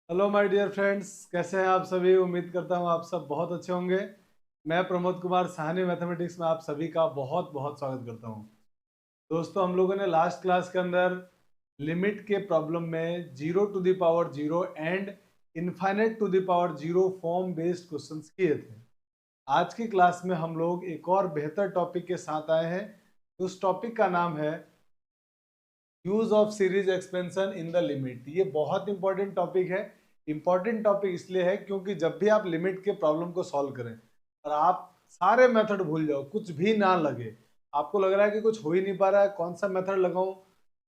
Hello my dear friends, कैसे हैं आप सभी। उम्मीद करता हूं आप सब बहुत अच्छे होंगे। मैं प्रमोद कुमार साहनी मैथमेटिक्स में आप सभी का बहुत बहुत स्वागत करता हूं। दोस्तों, हम लोगों ने लास्ट क्लास के अंदर लिमिट के प्रॉब्लम में 0 to the power 0 and infinite to the power 0 form based questions किए थे। आज की क्लास में हम लोग एक और बेहतर टॉपिक के साथ आए हैं। उस टॉपिक का नाम है use of series expansion in the limit. ये बहुत इंपॉर्टेंट टॉपिक है। इंपॉर्टेंट टॉपिक इसलिए है क्योंकि जब भी आप लिमिट के प्रॉब्लम को सॉल्व करें और आप सारे मेथड भूल जाओ, कुछ भी ना लगे, आपको लग रहा है कि कुछ हो ही नहीं पा रहा है, कौन सा मेथड लगाऊं,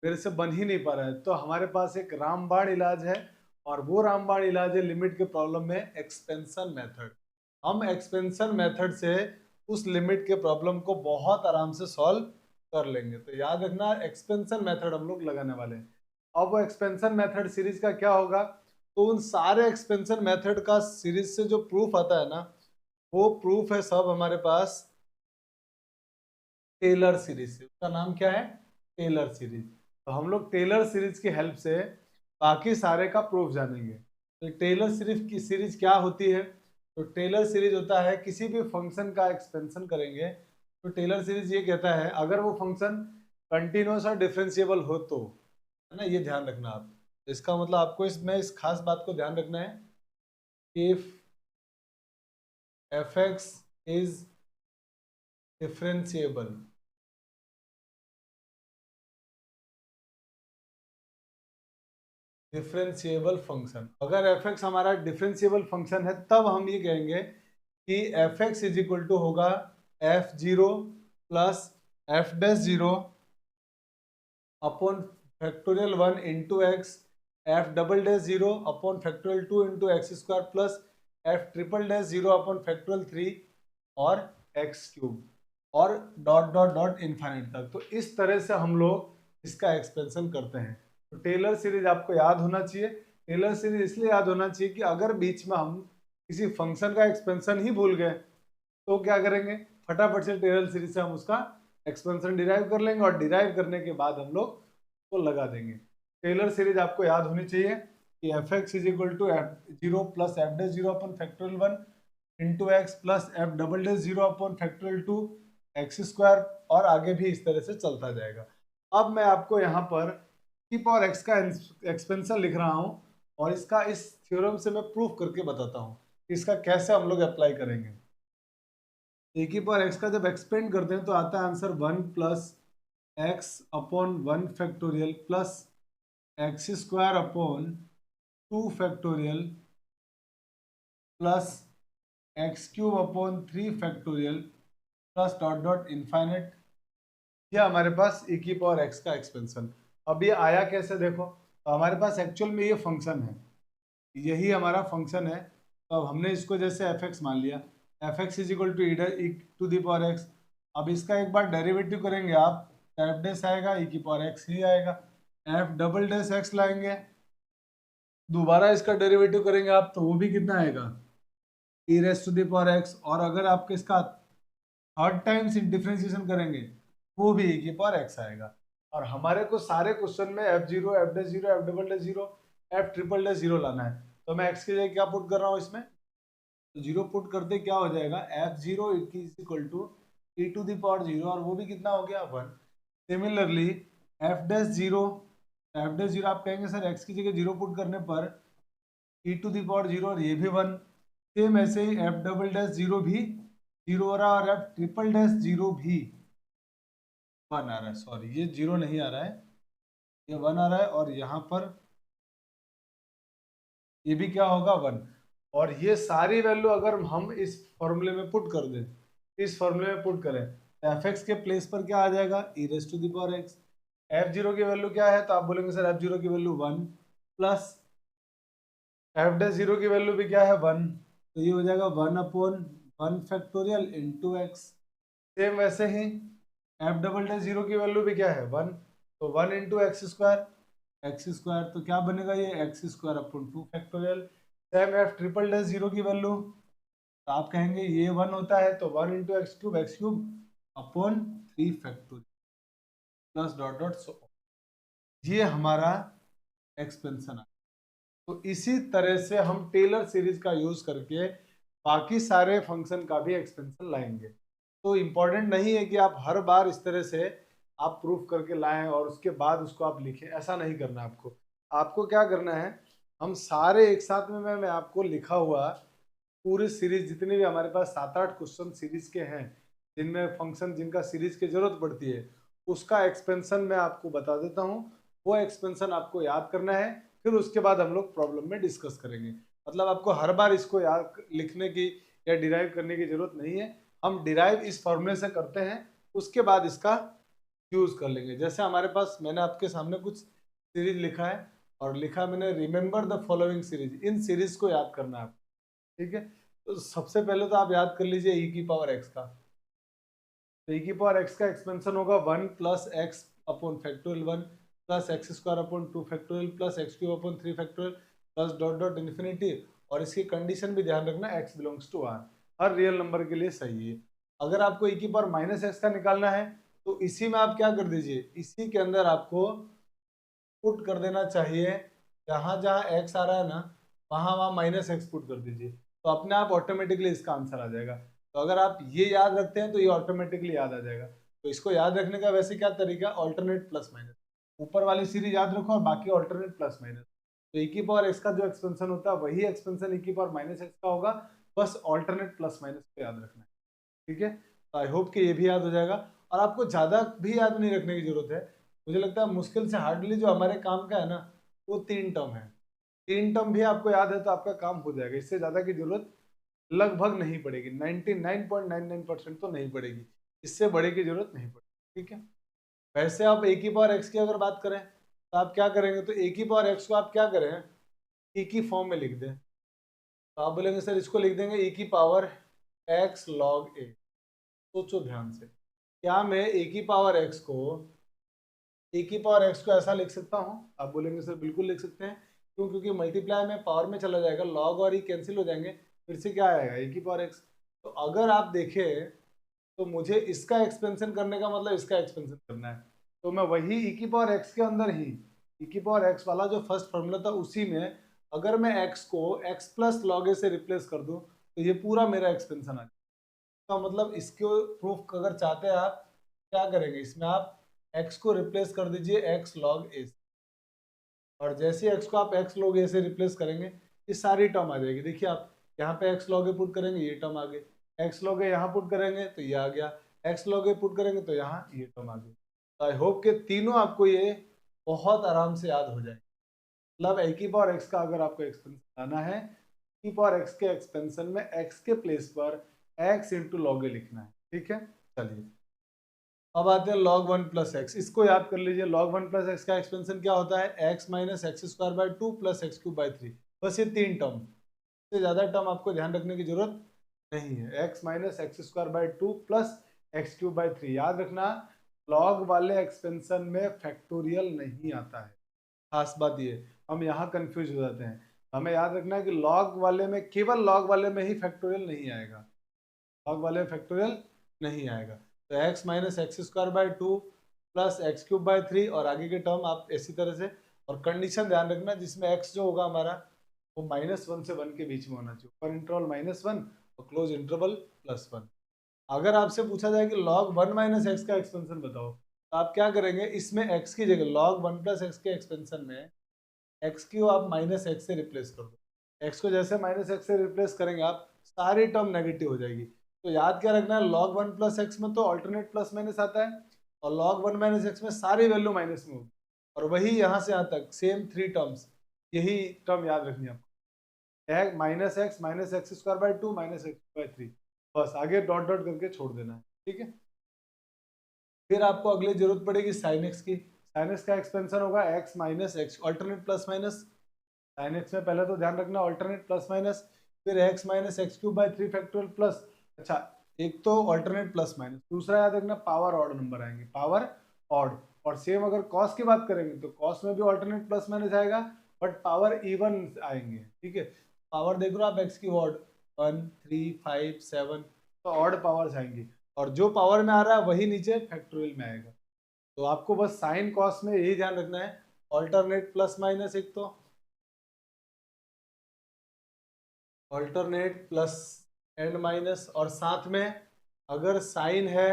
मेरे से बन ही नहीं पा रहा है, तो हमारे पास एक रामबाण इलाज है। और वो रामबाण इलाज है लिमिट के प्रॉब्लम में एक्सपेंशन मेथड। हम एक्सपेंशन मेथड से उस लिमिट के प्रॉब्लम को बहुत आराम से सॉल्व कर लेंगे। तो याद रखना, एक्सपेंशन मेथड हम लोग लगाने वाले हैं। अब वो एक्सपेंशन मेथड सीरीज का क्या होगा, तो उन सारे एक्सपेंशन मेथड का सीरीज से जो प्रूफ आता है ना, वो प्रूफ है सब हमारे पास टेलर सीरीज से। उसका नाम क्या है? Taylor series. तो हम लोग टेलर सीरीज की हेल्प से बाकी सारे का प्रूफ जानेंगे। तो टेलर सीरीज क्या होती है? तो टेलर सीरीज होता है किसी भी फंक्शन का एक्सपेंशन करेंगे तो टेलर सीरीज ये कहता है अगर वो फंक्शन कंटिन्यूअस और डिफरेंशिएबल हो तो, है ना, ये ध्यान रखना आप। इसका मतलब आपको इसमें इस खास बात को ध्यान रखना है, if F x is differentiable. Differentiable function, अगर एफ एक्स हमारा डिफरेंशिएबल फंक्शन है तब हम ये कहेंगे कि F x is equal to होगा F zero plus F dash zero upon factorial 1 into X, F double dash zero upon factorial 2 into X square plus F triple dash zero upon factorial 3 और X cube और dot dot dot infinite तक। तो इस तरह से हम लोग इसका एक्सपेंशन करते हैं। तो टेलर सीरीज आपको याद होना चाहिए। टेलर सीरीज इसलिए याद होना चाहिए कि अगर बीच में हम किसी फंक्शन का एक्सपेंशन ही भूल गए तो क्या करेंगे, फटाफट से टेलर सीरीज से हम उसका एक्सपेंशन डिराइव कर लेंगे और डिराइव करने के बाद हम लोग को लगा देंगे। टेलर सीरीज आपको याद होनी चाहिए कि F x is equal to f zero plus F dash zero upon factorial 1 into x plus f double dash zero upon factorial 2 x square, और आगे भी इस तरह से चलता जाएगा। अब मैं आपको यहाँ पर की पावर एक्स का एक्सपेंशन लिख रहा हूँ और इसका इस थ्योरम से मैं प्रूफ करके बताता हूँ इसका कैसे हम लोग अप्लाई करेंगे। ए की पावर एक्स का जब एक्सपेंड करते हैं तो आता है answer 1 plus x upon 1 factorial plus x square upon 2 factorial plus x cube upon 3 factorial plus dot dot infinite. ये हमारे पास ए की पावर एक्स का एक्सपेंशन। अब ये आया कैसे देखो, तो हमारे पास एक्चुअल में ये फंक्शन है, यही हमारा फंक्शन है। तो अब हमने इसको जैसे एफ एक्स मान लिया, f x is equal to e to the power x. अब इसका एक बार डेरिवेटिव करेंगे आप, एफ डेस आएगा, ई की पावर एक्स ही आएगा। एफ डबल डेस एक्स लाएंगे, दोबारा इसका डेरिवेटिव करेंगे आप तो वो भी कितना आएगा, e raise to the power X. और अगर आप इसका थर्ड टाइम्स डिफरेंशिएशन करेंगे वो भी ई की पावर एक्स आएगा। और हमारे को सारे क्वेश्चन में F zero, F dash zero, F double dash zero, F triple day zero लाना है। तो मैं एक्स की जगह क्या पुट कर रहा हूँ इसमें, तो जीरो पुट करते क्या हो जाएगा, f zero is equal to e to the power zero, और वो भी कितना हो गया, 1। Similarly f dash zero, f dash zero आप कहेंगे सर एक्स की जगह जीरो पुट करने पर ई टू दी पावर जीरो, और ये भी 1। सेम ऐसे ही एफ डबल डैश जीरो भी जीरो हो रहा है और एफ ट्रिपल डैश जीरो भी 1 आ रहा है। सॉरी, ये जीरो नहीं आ रहा है, ये 1 आ रहा है, और यहाँ पर ये भी क्या होगा, 1। और ये सारी वैल्यू अगर हम इस फॉर्मूले में पुट कर दें, इस फॉर्मूले में पुट करें, तो एफ एक्स के प्लेस पर क्या आ जाएगा, e raise to the power X. F zero की वैल्यू क्या है, तो आप बोलेंगे सर एफ जीरो की value 1 plus F dash zero की वैल्यू भी क्या है, 1। तो ये हो जाएगा 1 upon 1 factorial into X. Same वैसे ही एफ डबल डे जीरो की वैल्यू भी क्या है, 1। तो 1 into X square, X square तो क्या बनेगा, ये x square upon 2 factorial. Same F triple dash zero की वैल्यू, तो आप कहेंगे ये 1 होता है तो 1 into X cube upon 3 factorial plus dot dot. So ये हमारा एक्सपेंशन है। तो इसी तरह से हम टेलर सीरीज का यूज करके बाकी सारे फंक्शन का भी एक्सपेंशन लाएंगे। तो इम्पोर्टेंट नहीं है कि आप हर बार इस तरह से आप प्रूफ करके लाएं और उसके बाद उसको आप लिखें, ऐसा नहीं करना आपको। आपको क्या करना है, हम सारे एक साथ में मैं आपको लिखा हुआ पूरी सीरीज जितने भी हमारे पास 7-8 क्वेश्चन सीरीज के हैं जिनमें फंक्शन जिनका सीरीज की जरूरत पड़ती है उसका एक्सपेंशन मैं आपको बता देता हूँ। वो एक्सपेंशन आपको याद करना है, फिर उसके बाद हम लोग प्रॉब्लम में डिस्कस करेंगे। मतलब आपको हर बार इसको याद लिखने की या डिराइव करने की जरूरत नहीं है। हम डिराइव इस फॉर्मूले से करते हैं, उसके बाद इसका यूज कर लेंगे। जैसे हमारे पास मैंने आपके सामने कुछ सीरीज लिखा है और लिखा मैंने remember the following series, in series को याद करना है। ठीक है, तो सबसे पहले तो आप याद कर लीजिए ई की पावर एक्स का। तो ई की पावर एक्स का एक्सपेंशन होगा 1 plus x upon factorial 1 plus x square upon 2 factorial plus x cube upon 3 factorial plus dot dot infinity. और इसकी कंडीशन भी ध्यान रखना, एक्स बिलोंग्स टू आर, हर रियल नंबर के लिए सही है। अगर आपको ई की पावर माइनस एक्स का निकालना है तो इसी में आप क्या कर दीजिए, इसी के अंदर आपको पुट कर देना चाहिए, जहां जहां एक्स आ रहा है ना वहां वहां माइनस एक्स पुट कर दीजिए, तो अपने आप ऑटोमेटिकली इसका आंसर आ जाएगा। तो अगर आप ये याद रखते हैं तो ये ऑटोमेटिकली याद आ जाएगा। तो इसको याद रखने का वैसे क्या तरीका, ऑल्टरनेट प्लस माइनस, ऊपर वाली सीरीज याद रखो और बाकी ऑल्टरनेट प्लस माइनस। तो ई की पावर एक्स का जो एक्सपेंशन होता है वही एक्सपेंशन ई की पावर माइनस एक्स का होगा, बस ऑल्टरनेट प्लस माइनस को याद रखना है। ठीक है, तो आई होप कि ये भी याद हो जाएगा। और आपको ज़्यादा भी याद नहीं रखने की जरूरत है। मुझे लगता है मुश्किल से हार्डली जो हमारे काम का है ना वो 3 टर्म है। 3 टर्म भी आपको याद है तो आपका काम हो जाएगा, इससे ज़्यादा की जरूरत लगभग नहीं पड़ेगी, 99.99% तो नहीं पड़ेगी, इससे बड़े की जरूरत नहीं पड़ेगी। ठीक है, वैसे आप ए की पावर एक्स की अगर बात करें तो आप क्या करेंगे, तो ए की पावर एक्स को आप क्या करें, ई की फॉर्म में लिख दें। तो आप बोलेंगे सर इसको लिख देंगे ई की पावर एक्स लॉग ए। सोचो ध्यान से, क्या मैं ए की पावर एक्स को ए की पावर एक्स को ऐसा लिख सकता हूँ, आप बोलेंगे सर बिल्कुल लिख सकते हैं। क्यों, क्योंकि मल्टीप्लाई में पावर में चला जाएगा, लॉग और ई कैंसिल हो जाएंगे, फिर से क्या आएगा ए की पावर एक्स। तो अगर आप देखें तो मुझे इसका एक्सपेंशन करने का मतलब इसका एक्सपेंशन करना है, तो मैं वही ई की पावर एक्स के अंदर ही ई की पावर एक्स वाला जो फर्स्ट फॉर्मूला था उसी में अगर मैं एक्स को एक्स प्लस लॉग ए से रिप्लेस कर दूं तो ये पूरा मेरा एक्सपेंशन आ जाएगा। तो मतलब इसको प्रूफ अगर चाहते हैं आप क्या करेंगे, इसमें आप x को रिप्लेस कर दीजिए x log a से, और जैसे x को आप x log a से रिप्लेस करेंगे ये सारी टर्म आ जाएगी। देखिए आप यहाँ पे x log a पुट करेंगे ये टर्म आ गई, x log a यहाँ पुट करेंगे तो ये आ गया, x log a पुट करेंगे तो यहाँ ये टर्म आ गई। तो आई होप के तीनों आपको ये बहुत आराम से याद हो जाए। मतलब a की पावर x का अगर आपको एक्सपेंशन लाना है, की पावर x के एक्सपेंशन में x के प्लेस पर x इंटू लॉग ए लिखना है। ठीक है, चलिए अब आते हैं log 1 प्लस एक्स। इसको याद कर लीजिए, log 1 प्लस एक्स का एक्सपेंशन क्या होता है, x minus X square by 2 plus x cube by 3। बस ये 3 टर्म, इससे ज़्यादा टर्म आपको ध्यान रखने की जरूरत नहीं है। x minus X square by 2 plus x cube by 3 याद रखना, log वाले एक्सपेंशन में फैक्टोरियल नहीं आता है। खास बात ये, हम यहाँ कंफ्यूज हो जाते हैं। हमें याद रखना है कि log वाले में, केवल log वाले में ही फैक्टोरियल नहीं आएगा, log वाले में फैक्टोरियल नहीं आएगा। तो x minus X square by 2 plus x cube by 3 और आगे के टर्म आप इसी तरह से। और कंडीशन ध्यान रखना जिसमें x जो होगा हमारा वो -1 से 1 के बीच में होना चाहिए, ऊपर इंटरवल -1 और क्लोज इंटरवल +1। अगर आपसे पूछा जाए कि log 1 माइनस एक्स का एक्सपेंशन बताओ तो आप क्या करेंगे, इसमें x की जगह log 1 प्लस एक्स के एक्सपेंशन में x को आप माइनस एक्स से रिप्लेस कर दो। x को जैसे माइनस एक्स से रिप्लेस करेंगे आप सारी टर्म नेगेटिव हो जाएगी। तो याद क्या रखना है, log 1 प्लस एक्स में तो अल्टरनेट प्लस माइनस आता है और log 1 माइनस एक्स में सारी वैल्यू माइनस में होगी। और वही यहाँ से यहाँ तक सेम 3 टर्म्स, यही टर्म याद रखनी है आपको, minus X square by 2 minus x by 3, बस आगे डॉट डॉट करके छोड़ देना है। ठीक है, फिर आपको अगली जरूरत पड़ेगी साइन एक्स की। साइन एक्स का एक्सपेंशन होगा X minus x, alternate plus minus. Sine x में पहले तो ध्यान रखना ऑल्टरनेट प्लस माइनस, फिर x minus X cube by 3 factorial plus, अच्छा एक तो ऑल्टरनेट प्लस माइनस, दूसरा याद रखना पावर ऑड नंबर आएंगे, पावर ऑड। और सेम अगर कॉस की बात करेंगे तो कॉस में भी ऑल्टरनेट प्लस माइनस आएगा बट पावर इवन आएंगे। ठीक है, पावर देख लो आप एक्स की ऑड 1 3 5 7, तो ऑड पावर्स आएंगी और जो पावर में आ रहा है वही नीचे फैक्टोरियल में आएगा। तो आपको बस साइन कॉस में यही ध्यान रखना है, ऑल्टरनेट प्लस माइनस एक तो ऑल्टरनेट प्लस एंड माइनस, और साथ में अगर साइन है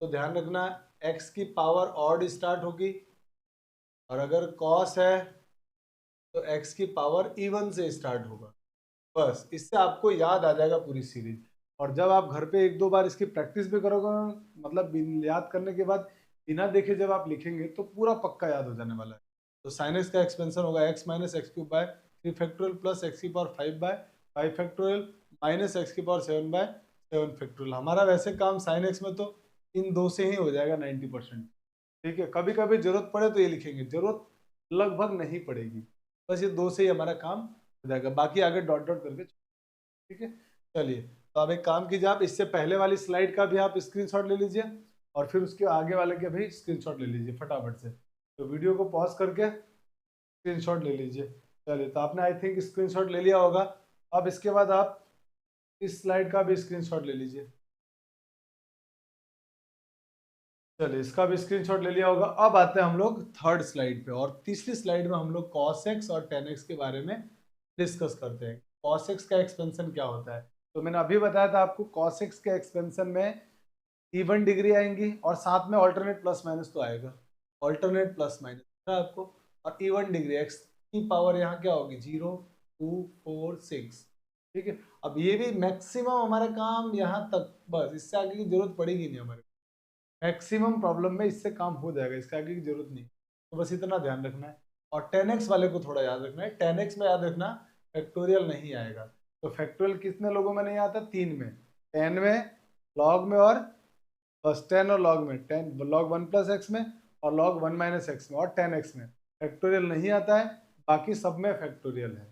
तो ध्यान रखना एक्स की पावर ऑड स्टार्ट होगी, और अगर कॉस है तो एक्स की पावर इवन से स्टार्ट होगा। बस इससे आपको याद आ जाएगा पूरी सीरीज। और जब आप घर पे एक दो बार इसकी प्रैक्टिस भी करोगे, मतलब याद करने के बाद बिना देखे जब आप लिखेंगे तो पूरा पक्का याद हो जाने वाला है। तो साइन एक्स का एक्सपेंशन होगा X minus X cube by 3 factorial plus X की power 5 by 5 factorial minus X की पावर 7 बाय 7 फैक्टोरियल। हमारा वैसे काम साइन एक्स में तो इन दो से ही हो जाएगा 90%। ठीक है, कभी कभी जरूरत पड़े तो ये लिखेंगे, जरूरत लगभग नहीं पड़ेगी, बस ये दो से ही हमारा काम हो जाएगा, बाकी आगे डॉट डॉट करके। ठीक है, चलिए तो आप एक काम कीजिए, आप इससे पहले वाली स्लाइड का भी आप स्क्रीनशॉट ले लीजिए और फिर उसके आगे वाले के भी स्क्रीनशॉट ले लीजिए फटाफट से। तो वीडियो को पॉज करके स्क्रीनशॉट ले लीजिए। चलिए, तो आपने आई थिंक स्क्रीनशॉट ले लिया होगा। अब इसके बाद आप इस स्लाइड का भी स्क्रीनशॉट ले लीजिए। चलिए, इसका भी स्क्रीनशॉट ले लिया होगा। अब आते हैं हम लोग थर्ड स्लाइड पे, और तीसरी स्लाइड में हम लोग cos x और tan x के बारे में डिस्कस करते हैं। cos x का एक्सपेंशन क्या होता है, तो मैंने अभी बताया था आपको cos x के एक्सपेंशन में इवन डिग्री आएंगी और साथ में ऑल्टरनेट प्लस माइनस तो आएगा, ऑल्टरनेट प्लस माइनस आपको, और इवन डिग्री x की पावर यहाँ क्या होगी 0 2 4 6। ठीक है, अब ये भी मैक्सिमम हमारा काम यहाँ तक, बस इससे आगे की जरूरत पड़ेगी नहीं हमारे, मैक्सिमम प्रॉब्लम में इससे काम हो जाएगा, इसके आगे की जरूरत नहीं। तो बस इतना ध्यान रखना है। और 10x वाले को थोड़ा याद रखना है, 10x में याद रखना फैक्टोरियल नहीं आएगा। तो फैक्टोरियल कितने लोगों में नहीं आता, 3 में, 10 में, लॉग में, और बस 10 और लॉग में, 10 लॉग 1 प्लस एक्स में और लॉग 1 माइनस एक्स में और 10x में फैक्टोरियल नहीं आता है। बाकी सब में फैक्टोरियल है,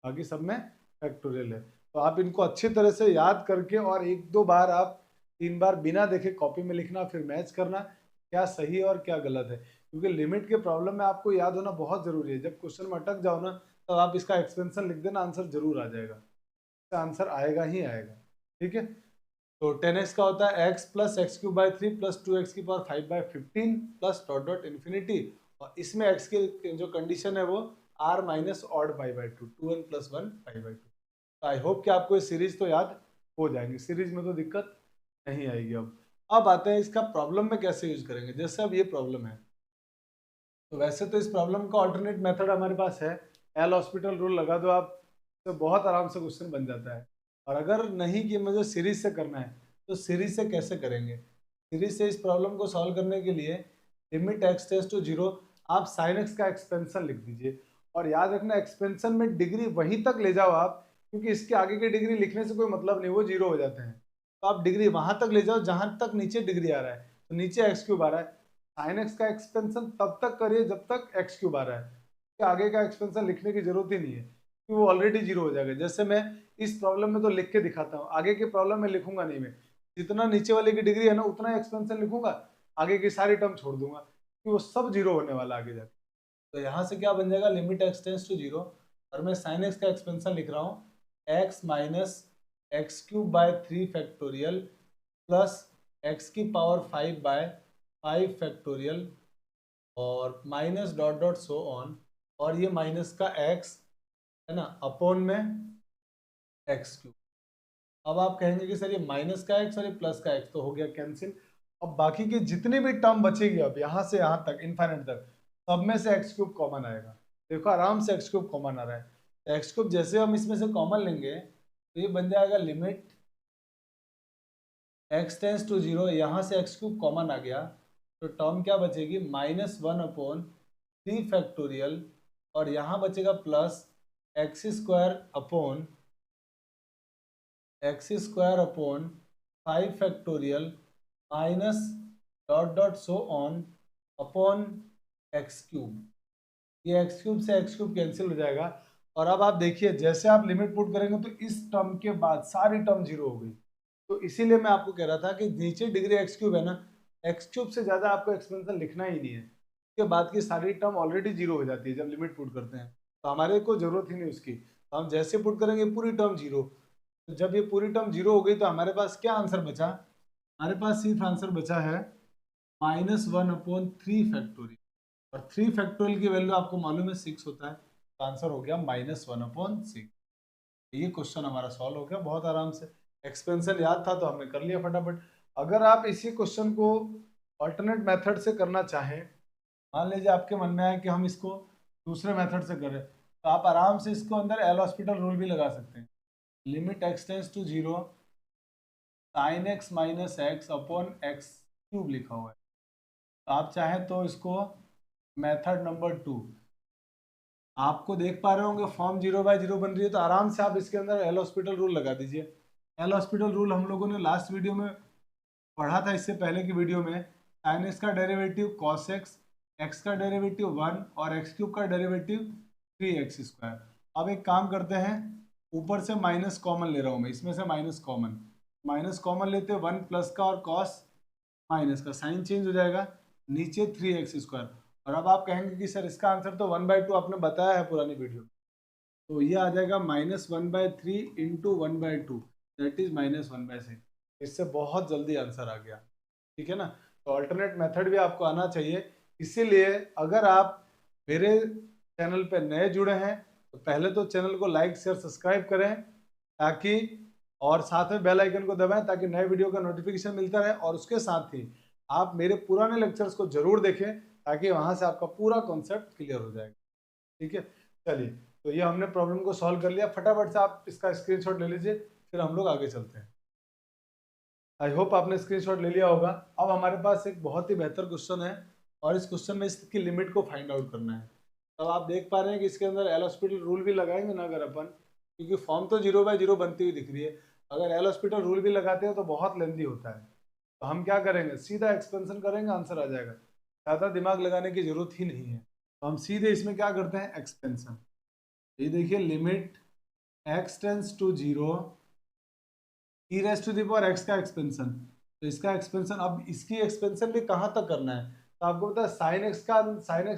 बाकी सब में फैक्टोरियल है। तो आप इनको अच्छी तरह से याद करके और एक दो बार आप 3 बार बिना देखे कॉपी में लिखना, फिर मैच करना क्या सही है और क्या गलत है, क्योंकि लिमिट के प्रॉब्लम में आपको याद होना बहुत जरूरी है। जब क्वेश्चन में अटक जाओ ना, तब आप इसका एक्सपेंशन लिख देना, आंसर जरूर आ जाएगा, इसका आंसर आएगा ही आएगा। ठीक है, तो 10x का होता है x plus x cube by 3 plus 2x की power 5 by 15 plus dot dot infinity, और इसमें x की जो कंडीशन है वो r minus odd pi by 2 2n plus 1 pi by 2। I hope कि आपको ये सीरीज तो याद हो जाएंगे, सीरीज में तो दिक्कत नहीं आएगी। अब आते हैं इसका प्रॉब्लम में कैसे यूज करेंगे। जैसे अब ये प्रॉब्लम है, तो वैसे तो इस प्रॉब्लम का ऑल्टरनेट मेथड हमारे पास है, एल हॉस्पिटल रूल लगा दो आप, तो बहुत आराम से क्वेश्चन बन जाता है। और अगर नहीं कि मुझे सीरीज से करना है, तो सीरीज से कैसे करेंगे। सीरीज से इस प्रॉब्लम को सॉल्व करने के लिए लिमिट एक्स टेंड्स टू 0 आप साइन एक्स का एक्सपेंशन लिख दीजिए, और याद रखना एक्सपेंशन में डिग्री वहीं तक ले जाओ आप, क्योंकि इसके आगे की डिग्री लिखने से कोई मतलब नहीं, वो 0 हो जाते हैं। तो आप डिग्री वहां तक ले जाओ जहां तक नीचे डिग्री आ रहा है, तो नीचे एक्स क्यूब आ रहा है, साइन एक्स का एक्सपेंशन तब तक करिए जब तक एक्स क्यूब आ रहा है, आगे का एक्सपेंशन लिखने की जरूरत ही नहीं है, क्योंकि वो ऑलरेडी 0 हो जाएगा। जैसे मैं इस प्रॉब्लम में तो लिख के दिखाता हूँ, आगे के प्रॉब्लम में लिखूंगा नहीं, मैं जितना नीचे वाले की डिग्री है ना उतना एक्सपेंशन लिखूंगा, आगे की सारी टर्म छोड़ दूंगा, कि वो सब 0 होने वाला आगे जाके। तो यहाँ से क्या बन जाएगा, लिमिट एक्स टेंड्स टू 0, और मैं साइन एक्स का एक्सपेंशन लिख रहा हूँ x minus X cube by 3 factorial plus X की पावर 5 बाय 5 फैक्टोरियल और minus dot dot so on, और ये माइनस का एक्स है ना अपॉन में एक्स क्यूब। अब आप कहेंगे कि सर ये माइनस का एक्स और ये प्लस का एक्स तो हो गया कैंसिल। अब बाकी की जितनी भी टर्म बचेगी अब यहाँ से यहाँ तक इनफाइनाइट तक, सब में से एक्स क्यूब कॉमन आएगा। देखो आराम से एक्स क्यूब कॉमन आ रहा है, तो एक्स क्यूब जैसे हम इसमें से कॉमन लेंगे तो ये बन जाएगा लिमिट एक्स टेंस टू 0, यहाँ से एक्स क्यूब कॉमन आ गया, तो टर्म क्या बचेगी -1 अपॉन 3 फैक्टोरियल, और यहाँ बचेगा plus x square upon 5 factorial minus dot dot so on upon x cube. ये एक्स क्यूब से एक्स क्यूब कैंसिल हो जाएगा। और अब आप देखिए जैसे आप लिमिट पुट करेंगे तो इस टर्म के बाद सारी टर्म 0 हो गई। तो इसीलिए मैं आपको कह रहा था कि नीचे डिग्री एक्स क्यूब है ना, एक्स क्यूब से ज़्यादा आपको एक्सपेंशन लिखना ही नहीं है, उसके बाद की सारी टर्म ऑलरेडी 0 हो जाती है जब लिमिट पुट करते हैं, तो हमारे को जरूरत ही नहीं उसकी। तो हम जैसे पुट करेंगे पूरी टर्म 0, तो जब ये पूरी टर्म 0 हो गई तो हमारे पास क्या आंसर बचा, हमारे पास सिर्फ आंसर बचा है -1 अपॉन 3 फैक्टोरियल, और 3 फैक्टोरियल की वैल्यू आपको मालूम है 6 होता है, तो आंसर हो गया -1 अपॉन 6। ये क्वेश्चन हमारा सॉल्व हो गया बहुत आराम से। एक्सपेंशन याद था तो हमने कर लिया फटाफट। अगर आप इसी क्वेश्चन को ऑल्टरनेट मेथड से करना चाहें, मान लीजिए आपके मन में है कि हम इसको दूसरे मेथड से करें, तो आप आराम से इसको अंदर एल हॉस्पिटल रूल भी लगा सकते हैं। Limit x tends to zero sine x minus x upon x cube लिखा हुआ है। तो आप चाहें तो इसको मेथड नंबर 2, आपको देख पा रहे होंगे फॉर्म 0/0 बन रही है, तो आराम से आप इसके अंदर एल हॉस्पिटल रूल लगा दीजिए। एल हॉस्पिटल रूल हम लोगों ने लास्ट वीडियो में पढ़ा था, इससे पहले की वीडियो में। साइन एक्स का डेरिवेटिव कॉस एक्स, एक्स का डेरिवेटिव 1 और एक्स क्यूब का डेरिवेटिव 3x²। अब एक काम करते हैं, ऊपर से माइनस कॉमन ले रहा हूँ मैं, इसमें से माइनस कॉमन लेते हैं, 1 प्लस का और कॉस माइनस का, साइन चेंज हो जाएगा, नीचे 3x²। और अब आप कहेंगे कि सर इसका आंसर तो 1/2 आपने बताया है पुरानी वीडियो में, तो ये आ जाएगा -1/3 इंटू 1/2, दैट इज -1/6। इससे बहुत जल्दी आंसर आ गया, ठीक है ना। तो अल्टरनेट मेथड भी आपको आना चाहिए। इसीलिए अगर आप मेरे चैनल पे नए जुड़े हैं तो पहले तो चैनल को लाइक शेयर सब्सक्राइब करें, ताकि और साथ में बेल आइकन को दबाएं ताकि नए वीडियो का नोटिफिकेशन मिलता रहे। और उसके साथ ही आप मेरे पुराने लेक्चर्स को जरूर देखें, ताकि वहां से आपका पूरा कॉन्सेप्ट क्लियर हो जाएगा, ठीक है। चलिए, तो ये हमने प्रॉब्लम को सॉल्व कर लिया। फटाफट से आप इसका स्क्रीनशॉट ले लीजिए, फिर हम लोग आगे चलते हैं। आई होप आपने स्क्रीनशॉट ले लिया होगा। अब हमारे पास एक बहुत ही बेहतर क्वेश्चन है, और इस क्वेश्चन में इसकी लिमिट को फाइंड आउट करना है। तब आप देख पा रहे हैं कि इसके अंदर एल हॉस्पिटल रूल भी लगाएंगे ना अगर अपन, क्योंकि फॉर्म तो 0/0 बनती हुई दिख रही है। अगर एल हॉस्पिटल रूल भी लगाते हैं तो बहुत लेंदी होता है। तो हम क्या करेंगे, सीधा एक्सपेंशन करेंगे, आंसर आ जाएगा, ज़्यादा दिमाग लगाने की जरूरत ही नहीं है। तो हम सीधे इसमें क्या करते हैं, एक्सपेंशन। ये देखिए, limit x tends to 0 e raise to the power x का एक्सपेंशन। तो इसका एक्सपेंशन, अब इसकी एक्सपेंशन भी कहाँ तक करना है, तो आपको पता है साइन एक्स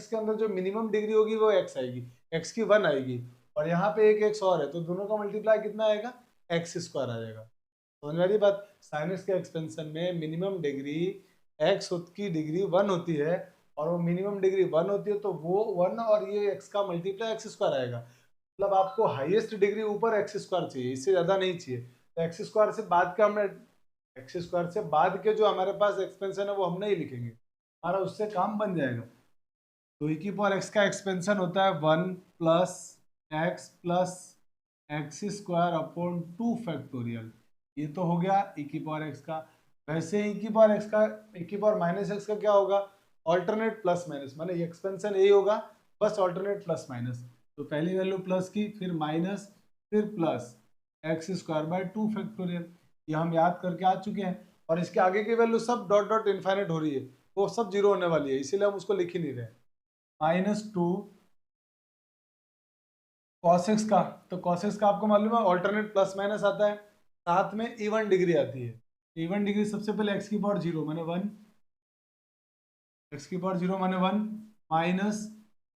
के अंदर जो मिनिमम डिग्री होगी वो एक्स आएगी, एक्स की 1 आएगी, और यहाँ पे एक एक्स और है, तो दोनों का मल्टीप्लाई कितना आएगा, x² आ जाएगा। समझ में आ रही बात। साइन एक्स के एक्सपेंशन में मिनिमम डिग्री एक्स की डिग्री 1 होती है, और वो मिनिमम डिग्री 1 होती है, तो वो 1 और ये एक्स का मल्टीप्लाई x² आएगा। मतलब आपको हाईएस्ट डिग्री ऊपर x² चाहिए, इससे ज्यादा नहीं चाहिए। तो x² से बाद के हमने x² से बाद के जो हमारे पास एक्सपेंशन है वो हम नहीं लिखेंगे, हमारा उससे काम बन जाएगा। तो e की पावर x का एक्सपेंशन होता है 1 प्लस x अपॉन 2 फैक्टोरियल। ये तो हो गया e की पावर x का। वैसे e की पावर x का, e की पावर माइनस एक्स का क्या होगा, ऑल्टरनेट प्लस माइनस, माने ये एक्सपेंशन यही होगा, बस ऑल्टरनेट प्लस माइनस। तो पहली वैल्यू प्लस की, फिर माइनस, फिर प्लस x² 2 फैक्टोरियल। ये हम याद करके आ चुके हैं। और इसके आगे की वैल्यू सब डॉट डॉट इनफाइनाइट हो रही है, वो सब जीरो होने वाली है, इसीलिए हम उसको लिख ही नहीं रहे। -2 cos x का, तो cos x का आपको मालूम है ऑल्टरनेट प्लस माइनस आता है, साथ में इवन डिग्री आती है। इवन डिग्री सबसे पहले x की पावर 0 माने 1, x की पावर 0 माने 1 माइनस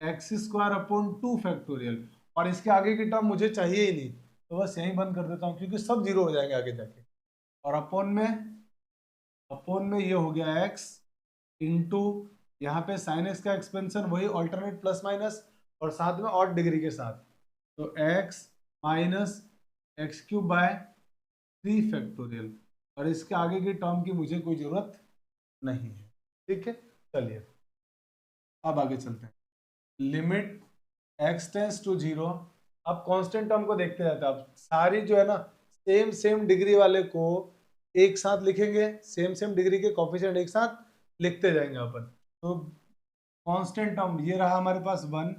x² अपॉन 2 फैक्टोरियल। और इसके आगे की टर्म मुझे चाहिए ही नहीं, तो बस यहीं बंद कर देता हूँ, क्योंकि सब जीरो हो जाएंगे आगे जाके। और अपोन में ये हो गया x इंटू, यहाँ पे साइन एक्स का एक्सपेंशन वही ऑल्टरनेट प्लस माइनस, और साथ में ऑड डिग्री के साथ, तो x माइनस x³ 3 फैक्टोरियल। और इसके आगे की टर्म की मुझे कोई जरूरत नहीं है, ठीक है। चलिए अब आगे चलते हैं। लिमिट x टेंस टू 0, अब कांस्टेंट टर्म को देखते जाते हैं। आप सारी जो है ना सेम डिग्री वाले को एक साथ लिखेंगे, सेम डिग्री के कोफिशिएंट एक साथ लिखते जाएंगे अपन। तो कांस्टेंट टर्म ये रहा हमारे पास 1,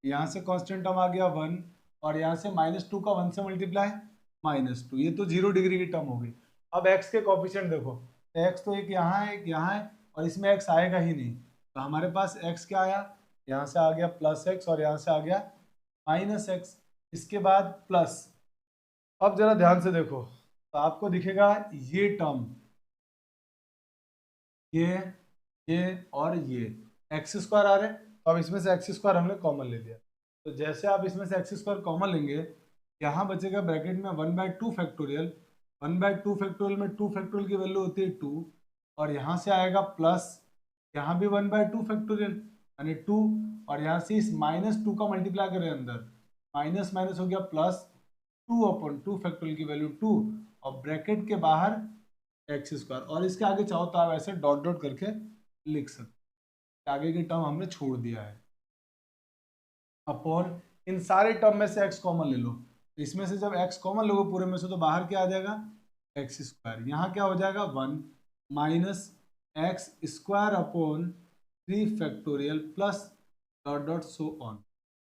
यहाँ से कांस्टेंट टर्म आ गया 1, और यहाँ से -2 का 1 से मल्टीप्लाई -2, ये तो 0 डिग्री की टर्म हो गई। अब x के कोफिशिएंट देखो, x तो एक यहाँ है, एक यहाँ है, और इसमें x आएगा ही नहीं, तो हमारे पास x क्या आया, यहाँ से आ गया +x, और यहाँ से आ गया -x, इसके बाद प्लस। अब जरा ध्यान से देखो, तो आपको दिखेगा ये टर्म, ये और ये x² आ रहे हैं, तो अब इसमें से x² हमने कॉमन ले लिया। तो जैसे आप इसमें से x² कॉमन लेंगे, यहाँ बचेगा ब्रैकेट में 1/2 फैक्टोरियल। 1/2 फैक्टोरियल में 2 फैक्टोरियल की वैल्यू होती है 2, और यहाँ से आएगा प्लस, यहाँ भी 1/2 फैक्टोरियल यानी 2, और यहाँ से इस -2 का मल्टीप्लाई करें अंदर, माइनस माइनस हो गया प्लस, 2/2 फैक्टोरियल की वैल्यू 2 और ब्रैकेट के बाहर एक्स स्क्वायर, और इसके आगे चाहो तो आप ऐसे डॉट डॉट करके लिख सकते, आगे की टर्म हमने छोड़ दिया है। अपॉन इन सारे टर्म में से एक्स कॉमन ले लो, तो इसमें से जब एक्स कॉमन लोगे पूरे में से तो बाहर क्या आ जाएगा, एक्स स्क्वायर। यहाँ क्या हो जाएगा 1 minus X square upon 3 factorial plus dot dot so on.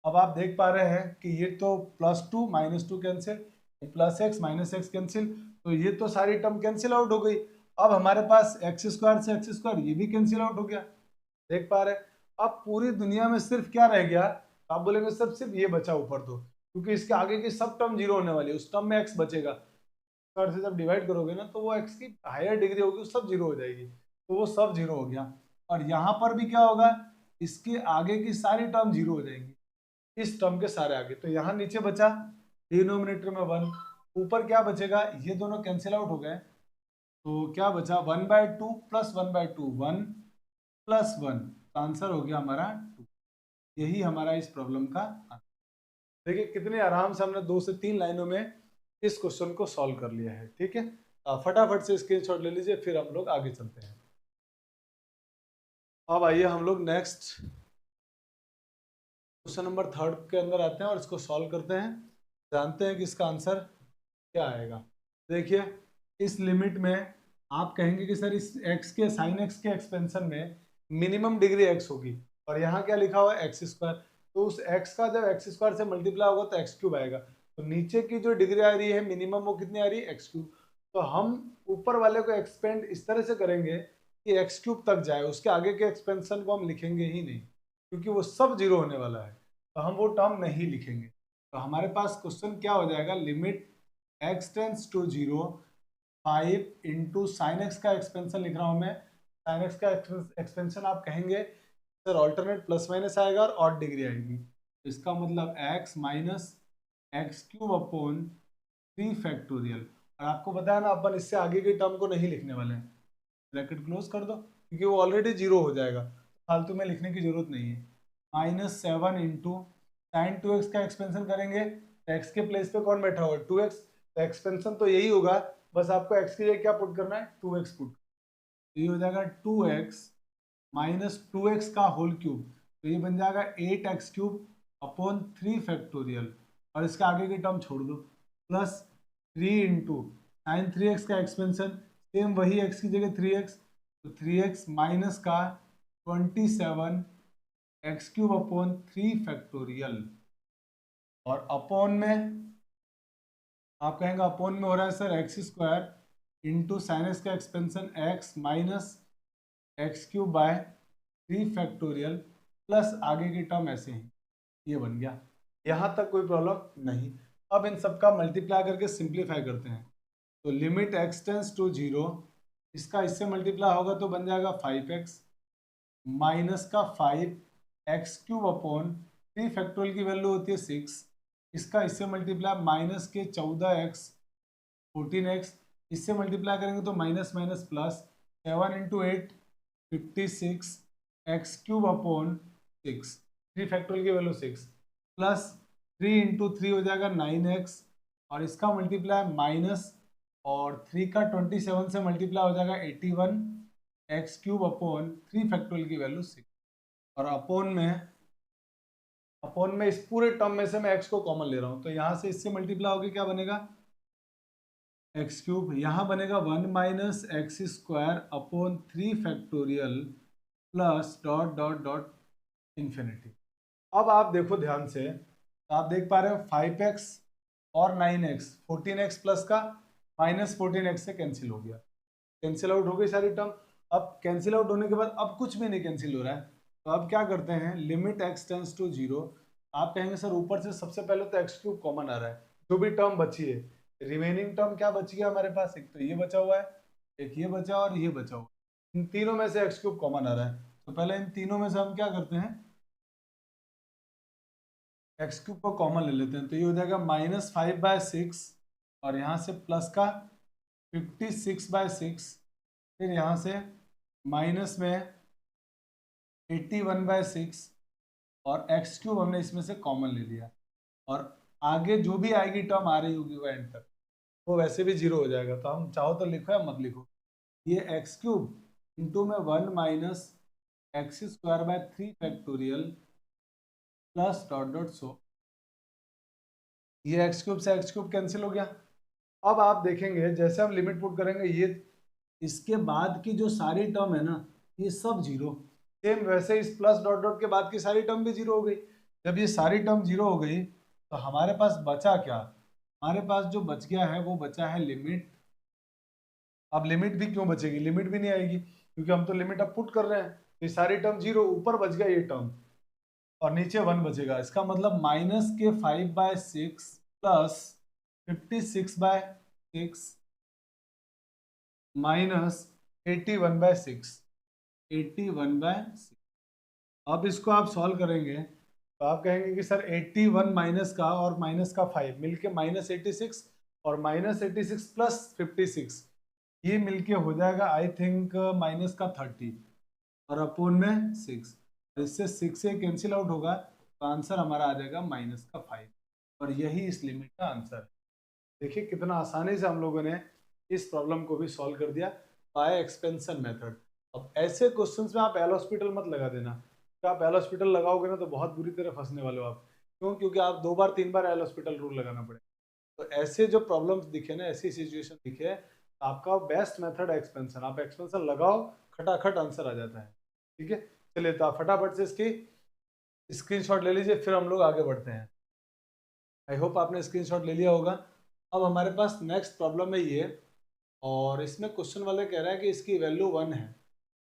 अब आप देख पा रहे हैं कि ये तो +2 -2 cancel, plus x minus x cancel, तो ये तो सारी टर्म कैंसिल आउट हो गई। अब हमारे पास एक्स स्क्वायर से एक्स स्क्वायर ये भी कैंसिल आउट हो गया, देख पा रहे हैं। अब पूरी दुनिया में सिर्फ क्या रह गया, आप बोलेंगे सिर्फ ये बचा ऊपर, तो क्योंकि इसके आगे की सब टर्म जीरो होने वाली है, उस टर्म में एक्स बचेगा, स्क्वायर से जब डिवाइड करोगे ना तो वो एक्स की हायर डिग्री होगी, वो सब जीरो हो जाएगी, तो वो सब जीरो हो गया। और यहाँ पर भी क्या होगा, इसके आगे की सारी टर्म जीरो हो जाएंगी, इस टर्म के सारे आगे। तो यहाँ नीचे बचा डिनोमिनेटर में 1, ऊपर क्या बचेगा, ये दोनों कैंसिल आउट हो गए, तो क्या बचा 1/2 प्लस 1/2 1 प्लस 1, आंसर हो गया हमारा 2। यही हमारा इस प्रॉब्लम का आंसर। देखिए कितने आराम से हमने 2 से 3 लाइनों में इस क्वेश्चन को सॉल्व कर लिया है, ठीक है। फटाफट से स्क्रीनशॉट ले लीजिए, फिर हम लोग आगे चलते हैं। अब आइए हम लोग नेक्स्ट क्वेश्चन नंबर 3 के अंदर आते हैं और इसको सॉल्व करते हैं, जानते हैं कि इसका आंसर क्या आएगा। देखिए इस लिमिट में आप कहेंगे कि सर इस x के साइन x के एक्सपेंशन में मिनिमम डिग्री x होगी, और यहाँ क्या लिखा हुआ है एक्स स्क्वायर, तो उस x का जब एक्स स्क्वायर से मल्टीप्लाई होगा तो एक्स क्यूब आएगा, तो नीचे की जो डिग्री आ रही है मिनिमम वो कितनी आ रही है एक्स क्यूब। तो हम ऊपर वाले को एक्सपेंड इस तरह से करेंगे कि एक्स क्यूब तक जाए, उसके आगे के एक्सपेंशन को हम लिखेंगे ही नहीं, क्योंकि वो सब जीरो होने वाला है, तो हम वो टर्म नहीं लिखेंगे। तो हमारे पास क्वेश्चन क्या हो जाएगा, limit x tends to 0 5 into sine x का एक्सपेंशन लिख रहा हूं मैं, साइन एक्स का एक्सपेंशन आप कहेंगे सर ऑल्टरनेट प्लस माइनस आएगा और ऑड डिग्री आएगी, तो इसका मतलब x minus X cube upon 3 factorial, और आपको बताया ना अपन इससे आगे की टर्म को नहीं लिखने वाले हैं, ब्रैकेट क्लोज कर दो क्योंकि वो ऑलरेडी जीरो हो जाएगा, फालतू में लिखने की जरूरत नहीं है। -7 इंटू साइन 2x का एक्सपेंशन करेंगे तो x के प्लेस पे कौन बैठा हुआ है 2x, तो एक्सपेंशन तो यही होगा, बस आपको x की जगह क्या पुट करना है 2x पुट, तो ये हो जाएगा 2x माइनस 2x का होल क्यूब, तो ये बन जाएगा 8x क्यूब अपॉन 3 फैक्टोरियल, और इसके आगे की टर्म छोड़ दो, प्लस 3 इंटू साइन 3x का एक्सपेंशन, सेम वही x की जगह 3x, तो 3x माइनस का 27 एक्स क्यूब अपॉन 3 फैक्टोरियल, और अपॉन में आप कहेंगे अपॉन में हो रहा है sir X square into sine x का expansion x minus X cube by 3 factorial plus आगे की टर्म ऐसे ही, ये बन गया। यहाँ तक कोई प्रॉब्लम नहीं। अब इन सब का मल्टीप्लाई करके सिंप्लीफाई करते हैं, तो लिमिट x टेंस टू 0, इसका इससे मल्टीप्लाई होगा तो बन जाएगा 5x माइनस का 5 एक्स क्यूब अपॉन 3 फैक्टोरियल की वैल्यू होती है 6, इसका इससे मल्टीप्लाई माइनस के 14x 14x, इससे मल्टीप्लाई करेंगे तो minus minus plus 7 into 8 56 x cube upon 6, 3 factorial की वैल्यू 6 प्लस 3 इंटू 3 हो जाएगा 9x, और इसका मल्टीप्लाई माइनस और 3 का 27 से मल्टीप्लाई हो जाएगा 81 एक्स क्यूब अपॉन 3 फैक्टोरियल की वैल्यू 6, और अपॉन में इस पूरे टर्म में से मैं x को कॉमन ले रहा हूं, तो यहां से इससे मल्टीप्लाई होकर क्या बनेगा एक्स क्यूब, यहाँ बनेगा 1 minus X square upon 3 factorial plus dot dot dot infinity. अब आप देखो ध्यान से, तो आप देख पा रहे हो 5x और 9x 14x प्लस का माइनस 14x से कैंसिल हो गया, कैंसिल आउट हो गई सारी टर्म। अब कैंसिल आउट होने के बाद अब कुछ भी नहीं कैंसिल हो रहा है, तो अब क्या करते हैं, लिमिट x टेंस टू 0, आप कहेंगे सर ऊपर से सबसे पहले तो एक्स क्यूब कॉमन आ रहा है, जो भी टर्म बची है, रिमेनिंग टर्म क्या बची है हमारे पास, एक तो ये बचा हुआ है, एक ये बचा और ये बचा हुआ, इन तीनों में से एक्स क्यूब कॉमन आ रहा है, तो पहले इन तीनों में से हम क्या करते हैं एक्स क्यूब को कॉमन ले लेते हैं, तो ये हो जाएगा -5/6, और यहाँ से प्लस का 56/6, फिर यहाँ से माइनस में 81/6, और एक्स क्यूब हमने इसमें से कॉमन ले लिया, और आगे जो भी आएगी टर्म आ रही होगी वो एंड तक, वो वैसे भी जीरो हो जाएगा। तो हम चाहो तो लिखो या मत लिखो, ये एक्स क्यूब इंटू में 1 minus X square by 3 factorial plus dot dot so, ये एक्स क्यूब से एक्स क्यूब कैंसिल हो गया। अब आप देखेंगे जैसे हम लिमिट पुट करेंगे, ये इसके बाद की जो सारी टर्म है ना ये सब जीरो, सेम वैसे इस प्लस डॉट डॉट के बाद की सारी टर्म भी जीरो हो गई। जब ये सारी टर्म जीरो हो गई तो हमारे पास बचा क्या, हमारे पास जो बच गया है वो बचा है लिमिट। अब लिमिट भी क्यों बचेगी, लिमिट भी नहीं आएगी क्योंकि हम तो लिमिट अब पुट कर रहे हैं। ये सारी टर्म जीरो, ऊपर बच गया ये टर्म और नीचे 1 बचेगा। इसका मतलब माइनस के 5/6 प्लस 56/6 माइनस 81/6, 81/6। अब इसको आप सॉल्व करेंगे तो आप कहेंगे कि सर 81 माइनस का और माइनस का 5 मिलके -86 और -86 प्लस 56 ये मिलके हो जाएगा आई थिंक माइनस का 30 और अपोन में 6, इससे 6 से कैंसिल आउट होगा तो आंसर हमारा आ जाएगा माइनस का 5 और यही इस लिमिट का आंसर है। देखिए कितना आसानी से हम लोगों ने इस प्रॉब्लम को भी सॉल्व कर दिया बाय एक्सपेंशन मेथड। अब ऐसे क्वेश्चंस में आप एल हॉस्पिटल मत लगा देना, तो आप एल हॉस्पिटल लगाओगे ना तो बहुत बुरी तरह फंसने वाले हो आप। क्यों, क्योंकि आप 2 बार 3 बार एल हॉस्पिटल रूल लगाना पड़ेगा। तो ऐसे जो प्रॉब्लम्स दिखे ना, ऐसी सिचुएशन दिखे, आपका बेस्ट मेथड है एक्सपेंशन। आप एक्सपेंशन लगाओ, खटाखट आंसर आ जाता है। ठीक है, चलिए तो आप फटाफट से इसकी स्क्रीनशॉट ले लीजिए, फिर हम लोग आगे बढ़ते हैं। आई होप आपने स्क्रीनशॉट ले लिया होगा। अब हमारे पास नेक्स्ट प्रॉब्लम है ये, और इसमें क्वेश्चन वाले कह रहा है कि इसकी वैल्यू 1 है,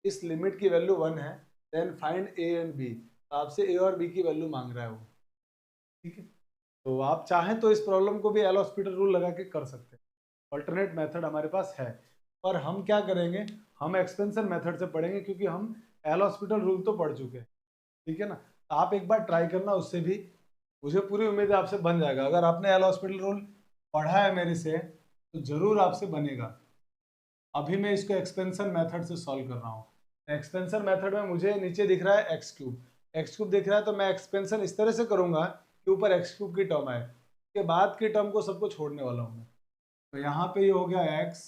इस लिमिट की वैल्यू 1 है, then find a and b. आपसे ए और बी की वैल्यू मांग रहा है वो। ठीक है, तो आप चाहें तो इस प्रॉब्लम को भी एल हॉस्पिटल रूल लगा के कर सकते हैं, ऑल्टरनेट मेथड हमारे पास है। पर हम क्या करेंगे, हम एक्सपेंशन मेथड से पढ़ेंगे क्योंकि हम एल हॉस्पिटल रूल तो पढ़ चुके हैं। ठीक है ना, आप एक बार ट्राई करना, उससे भी मुझे पूरी उम्मीद है आपसे बन जाएगा। अगर आपने एल हॉस्पिटल रूल पढ़ा है मेरे से तो जरूर आपसे बनेगा। अभी मैं इसको एक्सपेंशन मेथड से सॉल्व कर रहा हूँ। एक्सपेंशन मेथड में मुझे नीचे दिख रहा है एक्स क्यूब, एक्स क्यूब दिख रहा है, तो मैं एक्सपेंशन इस तरह से करूंगा कि ऊपर एक्स क्यूब की टर्म आए, के बाद की टर्म को सबको छोड़ने वाला हूँ मैं। तो यहाँ पे ये हो गया एक्स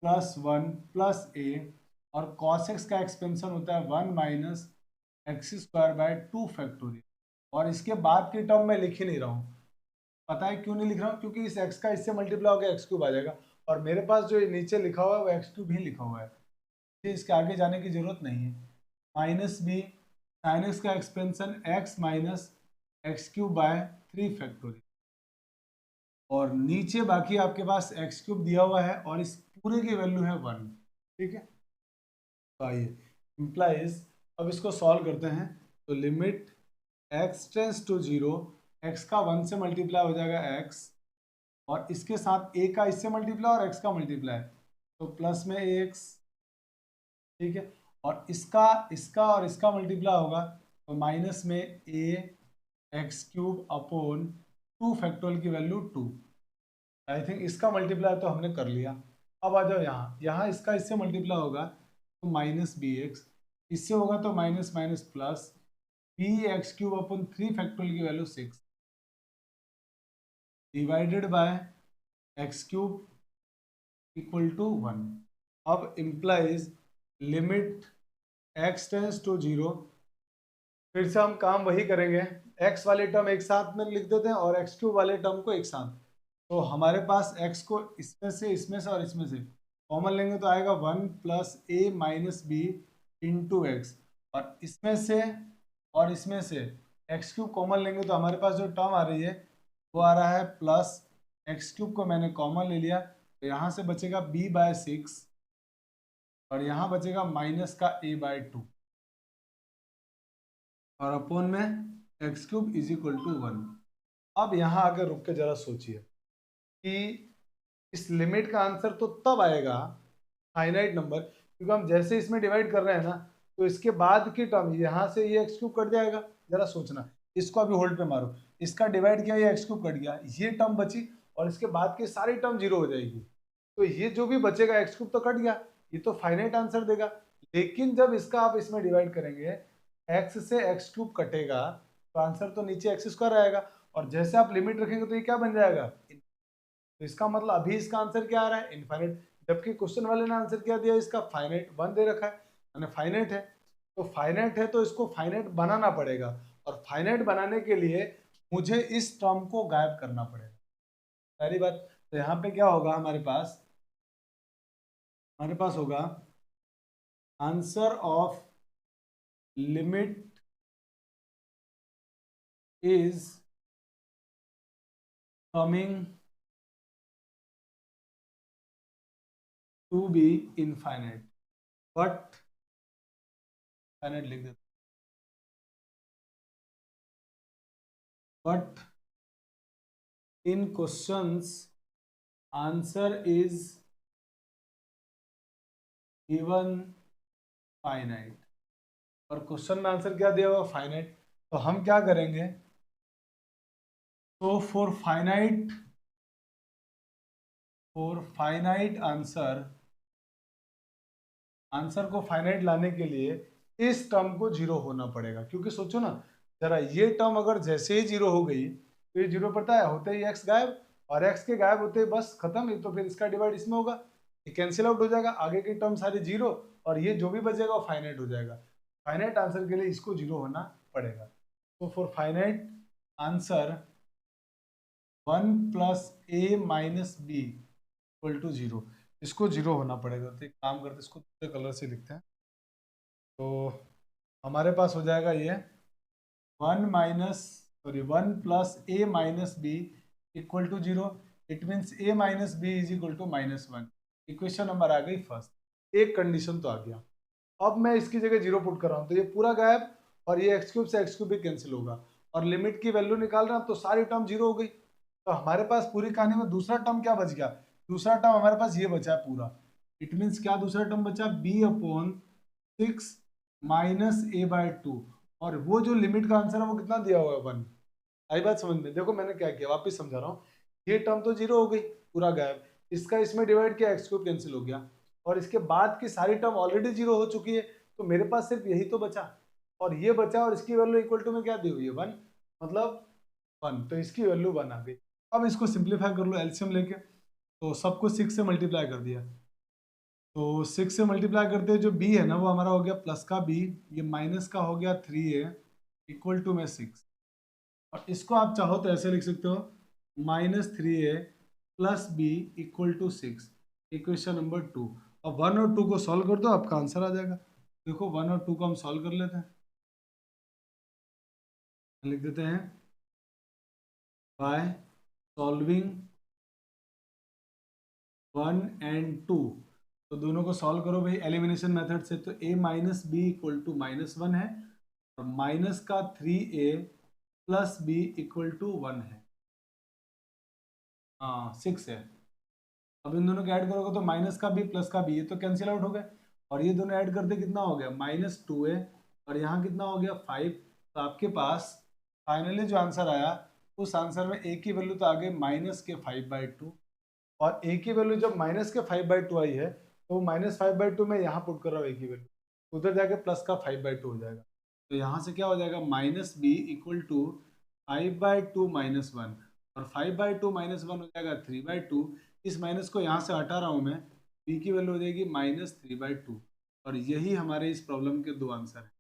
प्लस 1 प्लस ए, और कॉस एक्स का एक्सपेंशन होता है 1 minus X square bye 2 factorial. और इसके बाद की टर्म मैं लिख ही नहीं रहा हूँ। पता है क्यों नहीं लिख रहा हूँ, क्योंकि इस x का इससे मल्टीप्लाई होकर एक्स क्यूब आ जाएगा, और मेरे पास जो नीचे लिखा हुआ है वो एक्स क्यूब ही लिखा हुआ है, इसके आगे जाने की जरूरत नहीं है। माइनस बी साइन एक्स का expansion x minus X cube by 3 factorial, और नीचे बाकी आपके पास एक्स क्यूब दिया हुआ है और इस पूरे की वैल्यू है 1। ठीक है, तो आइए इम्प्लाइज, अब इसको सॉल्व करते हैं। तो limit x tends to 0, x का 1 से मल्टीप्लाई हो जाएगा x, और इसके साथ a का इससे मल्टीप्लाई और x का मल्टीप्लाई, तो प्लस में ax। ठीक है, और इसका इसका और इसका मल्टीप्लाई होगा तो माइनस में a x cube upon 2 factorial की वैल्यू 2। आई थिंक इसका मल्टीप्लाई तो हमने कर लिया। अब आ जाओ यहाँ, यहाँ इसका इससे मल्टीप्लाई होगा तो माइनस बी एक्स, इससे होगा तो minus minus plus B X cube upon 3 factorial की value 6 divided by X cube equal to 1। अब implies limit x tends to 0, फिर से हम काम वही करेंगे, x वाले टर्म एक साथ में लिख देते हैं और एक्स क्यूब वाले टर्म को एक साथ। तो हमारे पास x को इसमें से और इसमें से कॉमन लेंगे तो आएगा 1 प्लस ए माइनस बी इंटू एक्स, और इसमें से एक्स क्यूब कॉमन लेंगे तो हमारे पास जो टर्म आ रही है वो आ रहा है प्लस एक्स क्यूब को मैंने कॉमन ले लिया, तो यहाँ से बचेगा b/6 और यहाँ बचेगा माइनस का a/2, और अपोन में x cube is equal to 1। अब यहाँ आकर रुक के जरा सोचिए कि इस लिमिट का आंसर तो तब आएगा फाइनाइट नंबर, क्योंकि हम जैसे इसमें डिवाइड कर रहे हैं ना तो इसके बाद की टर्म यहाँ से ये एक्स क्यूब कट जाएगा। जरा सोचना, इसको अभी होल्ड पे मारो, इसका डिवाइड किया, ये एक्स क्यूब कट गया, ये टर्म बची, और इसके बाद की सारी टर्म जीरो हो जाएगी। तो ये जो भी बचेगा एक्स क्यूब तो कट गया, ये तो फाइनाइट आंसर देगा। लेकिन जब इसका आप इसमें डिवाइड करेंगे, एक्स से एक्स क्यूब कटेगा तो आंसर तो नीचे एक्स स्क्वायर आएगा, और जैसे आप लिमिट रखेंगे तो ये क्या बन जाएगा, तो इसका मतलब अभी इसका आंसर क्या आ रहा है, इनफाइनाइट, जबकि क्वेश्चन वाले ने आंसर क्या दिया, इसका फाइनाइट 1 दे रखा है, यानी फाइनाइट है। तो फाइनाइट है तो इसको फाइनाइट बनाना पड़ेगा, और फाइनाइट बनाने के लिए मुझे इस टर्म को गायब करना पड़ेगा। पहली बात, तो यहाँ पे क्या होगा हमारे पास होगा answer of limit is coming to be infinite, but finite लिख देते, but in questions answer is given finite, और क्वेश्चन में आंसर क्या दिया हुआ, फाइनाइट। तो हम क्या करेंगे, तो फॉर फाइनाइट आंसर को फाइनाइट लाने के लिए इस टर्म को जीरो होना पड़ेगा, क्योंकि सोचो ना जरा, ये टर्म अगर जैसे ही जीरो हो गई तो ये जीरो पता है होते ही एक्स गायब, और एक्स के गायब होते ही बस खत्म ही, तो फिर इसका डिवाइड इसमें होगा, ये कैंसिल आउट हो जाएगा, आगे की टर्म सारी जीरो, और ये जो भी बचेगा वो फाइनाइट हो जाएगा। फाइनाइट आंसर के लिए इसको जीरो होना पड़ेगा। तो for finite answer 1 plus A minus B equal to zero, इसको जीरो होना पड़ेगा। तो एक काम करते हैं, इसको दूसरे कलर से लिखते हैं, तो हमारे पास हो जाएगा ये 1 plus A minus B equal to zero, it means A minus B is equal to -1। Equation number आ गई फर्स्ट, एक कंडीशन तो आ गया। अब मैं इसकी जगह जीरो पुट कर रहा हूँ, तो ये पूरा गायब, और ये एक्स क्यूब से एक्स क्यूब भी कैंसिल होगा, और लिमिट की वैल्यू निकाल रहा हूँ तो सारी टर्म जीरो हो गई। तो हमारे पास पूरी कहानी में दूसरा टर्म क्या बच गया, दूसरा टर्म हमारे पास ये बचा है पूरा, इट मीन्स क्या दूसरा टर्म बचा, b/6 माइनस a/2, और वो जो लिमिट का आंसर है वो कितना दिया हुआ है 1। आई बात समझ में, देखो मैंने क्या किया, वापस समझा रहा हूँ, ये टर्म तो जीरो हो गई, पूरा गायब, इसका इसमें डिवाइड किया, एक्स क्यूब कैंसिल हो गया, और इसके बाद की सारी टर्म ऑलरेडी जीरो हो चुकी है, तो मेरे पास सिर्फ यही तो बचा, और ये बचा, और इसकी वैल्यू इक्वल टू में क्या दी हुई है 1, मतलब 1, तो इसकी वैल्यू 1 आ गई। अब इसको सिंप्लीफाई कर लो एलसीएम लेके, तो सबको 6 से मल्टीप्लाई कर दिया, तो 6 से मल्टीप्लाई करते हैं, जो b है ना वो हमारा हो गया प्लस का b, ये माइनस का हो गया 3a इक्वल टू में 6, और इसको आप चाहो तो ऐसे लिख सकते हो -3a plus b equal to 6, equation number 2। अब 1 और 2 को सॉल्व कर दो, आपका आंसर आ जाएगा। देखो 1 और 2 को हम सॉल्व कर लेते हैं, लिख देते हैं बाय सॉल्विंग 1 एंड 2, तो दोनों को सॉल्व करो भाई एलिमिनेशन मेथड से, तो a minus B equal to -1 है, और माइनस का 3a plus b equal to 1 है, हाँ 6 है। अब इन दोनों को ऐड करोगे तो माइनस का b प्लस का b, ये तो कैंसिल आउट हो गए, और ये दोनों ऐड करते कितना हो गया -2a, और यहाँ कितना हो गया 5। तो आपके पास फाइनली जो आंसर आया, उस आंसर में a की वैल्यू तो आ गई -5/2, और a की वैल्यू जब -5/2 आई है, तो -5/2 में यहाँ पुट कर रहा हूँ a की वैल्यू, उधर जाके प्लस का 5/2 हो जाएगा, तो यहाँ से क्या हो जाएगा -b इक्वल टू 5/2 -1, और 5/2 -1 हो जाएगा 3/2, इस माइनस को यहाँ से हटा रहा हूँ मैं, b की वैल्यू हो जाएगी -3/2, और यही हमारे इस प्रॉब्लम के दो आंसर हैं,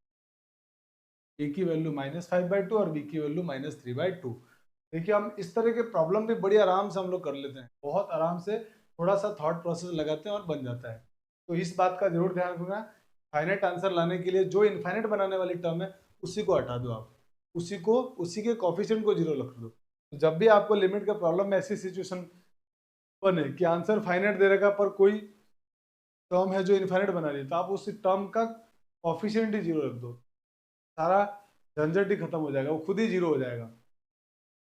a की वैल्यू -5/2 और b की वैल्यू -3/2। देखिए हम इस तरह के प्रॉब्लम भी बड़ी आराम से हम लोग कर लेते हैं, बहुत आराम से, थोड़ा सा थॉट प्रोसेस लगाते हैं और बन जाता है। तो इस बात का जरूर ध्यान रखना, फाइनाइट आंसर लाने के लिए जो इनफाइनाइट बनाने वाली टर्म है उसी को हटा दो आप, उसी के कोफिशिएंट को जीरो रख दो। तो जब भी आपको लिमिट का प्रॉब्लम में ऐसी सिचुएशन बने कि आंसर फाइनाइट दे रहेगा पर कोई टर्म है जो इनफाइनाइट बना रही है, तो आप उस टर्म का कोफिशिएंट ही जीरो रख दो, सारा झंझट ही खत्म हो जाएगा, वो खुद ही जीरो हो जाएगा।